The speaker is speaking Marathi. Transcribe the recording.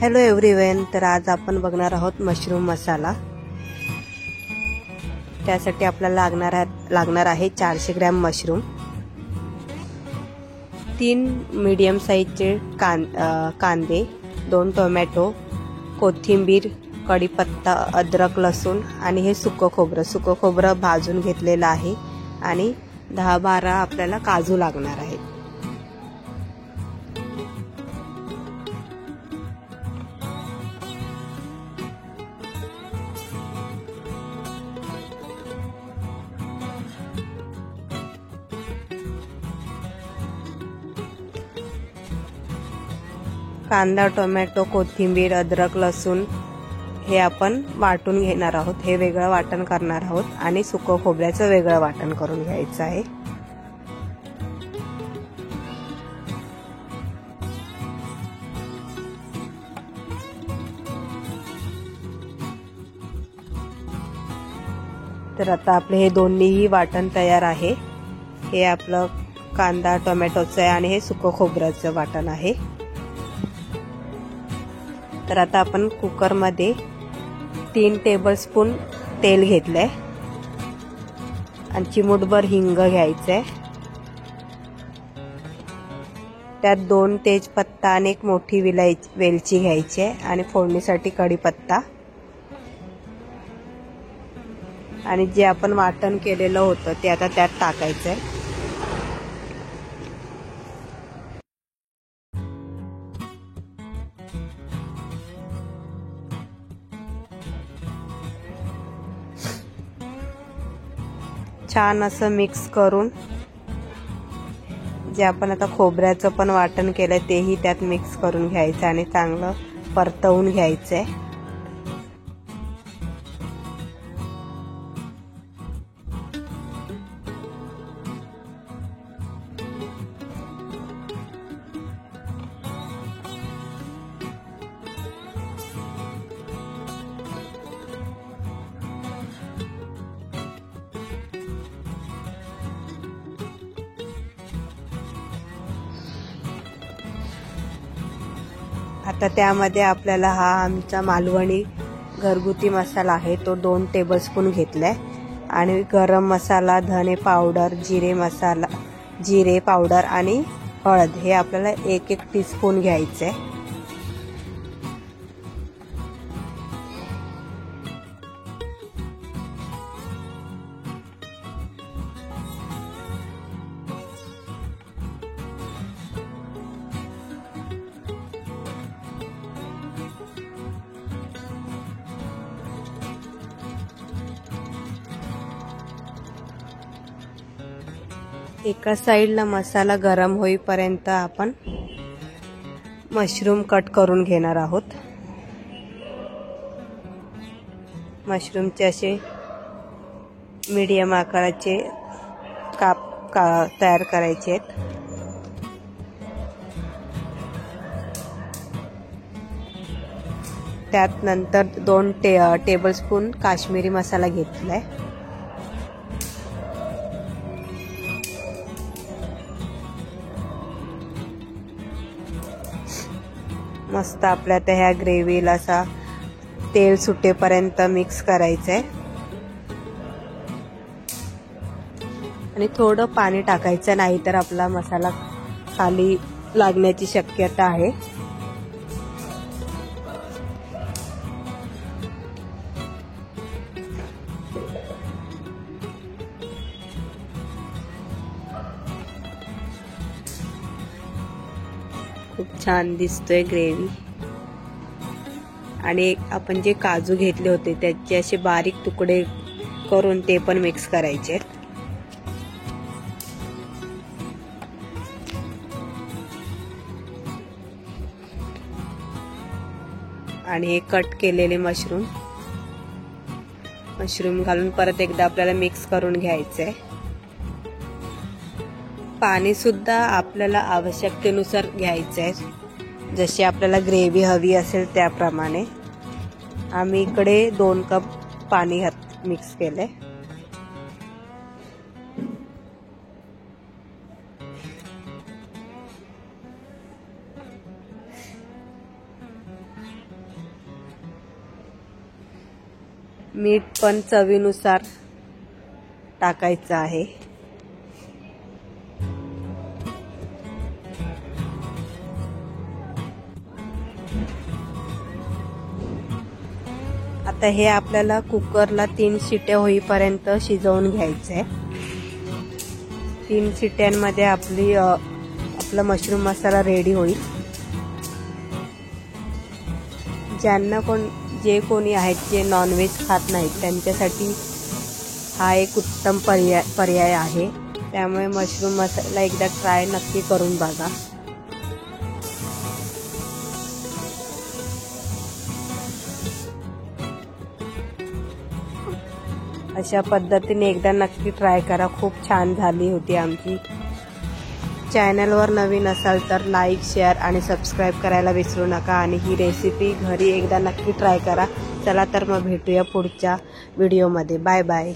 हॅलो एव्हरीवन, तर आज आपण बघणार आहोत मशरूम मसाला। त्यासाठी आपल्याला लागणार आहे 400 ग्रॅम मशरूम, 3 मीडियम साइजचे कांदे, 2 टोमॅटो, कोथिंबीर, कढीपत्ता, अद्रक, लसूण आणि हे सुकं खोबरं भाजून घेतलेलं आहे आणि 10-12 आपल्याला काजू लागणार आहेत। कांदा, टोमॅटो, कोथिंबीर, अद्रक, लसूण हे आपण वाटून घेणार आहोत। हे वेगळं वाटण करणार आहोत आणि सुकं खोबऱ्याचं वेगळं वाटण करून घ्यायचं आहे। तर आता आपले हे दोन्हीही वाटण तयार आहे। हे आपलं कांदा टोमॅटोचं आहे आणि हे सुकं खोबऱ्याचं वाटण आहे। तर आता आपण कुकर मध्ये 3 टेबलस्पून तेल घेतलंय आणि चिमूटभर हिंग घ्यायचंय। त्यात 2 तेजपत्ता आणि 1 मोठी वेलची घ्यायची आहे आणि फोडणीसाठी कढीपत्ता आणि जे आपण वाटण केलेलं होतं ते आता त्यात टाकायचंय। छान असं मिक्स करून जे आपण आता खोबऱ्याचं पण वाटण केलंय तेही त्यात मिक्स करून घ्यायचं आणि चांगलं परतवून घ्यायचंय। आता त्यामध्ये आपल्याला हा आमचा मालवणी घरगुती मसाला आहे तो 2 टेबलस्पून घेतलाय आणि गरम मसाला, धने पावडर, जिरे पावडर आणि हळद हे आपल्याला 1-1 टीस्पून घ्यायचंय। एका साइडला मसाला गरम होईपर्यंत आपण मशरूम कट करून घेणार आहोत। मशरूमचे असे मीडियम आकाराचे काप तयार करायचे आहेत। त्यात नंतर 2 टेबलस्पून काश्मीरी मसाला घेतलाय। मस्त आपल्या त्या ह्या ग्रेव्हीला असा तेल सुटेपर्यंत मिक्स करायचंय आणि थोडं पाणी टाकायचं, नाहीतर आपला मसाला खाली लागण्याची शक्यता आहे। खूप छान दिसतोय ग्रेव्ही आणि आपण जे काजू घेतले होते त्याचे असे बारीक तुकडे करून ते पण मिक्स करायचे आणि हे कट केलेले मशरूम घालून परत एकदा आपल्याला मिक्स करून घ्यायचंय। पाणी सुद्धा आपल्याला आवश्यकतेनुसार घ्यायचंय, जशी आपल्याला ग्रेव्ही हवी असेल त्याप्रमाणे। आम्ही इकडे 2 कप पाणी मिक्स केलंय। मीठ पण चवीनुसार टाकायचं आहे। आता हे आपल्याला कुकरला 3 शिट्या होईपर्यंत शिजवून घ्यायचंय। 3 शिट्यांमध्ये आपला मशरूम मसाला रेडी होईल। जे कोणी आहेत जे नॉनव्हेज खात नाहीत त्यांच्यासाठी हा एक उत्तम पर्याय आहे। त्यामुळे मशरूम मसाला एकदा ट्राय नक्की करून बघा। अशा पद्धतीने एकदा नक्की ट्राय करा, खूप छान झाली होती आमची। चॅनलवर नवीन असाल तर लाईक, शेअर आणि सबस्क्राईब करायला विसरू नका आणि ही रेसिपी घरी एकदा नक्की ट्राय करा। चला तर मग भेटूया पुढच्या व्हिडिओमध्ये। Bye bye.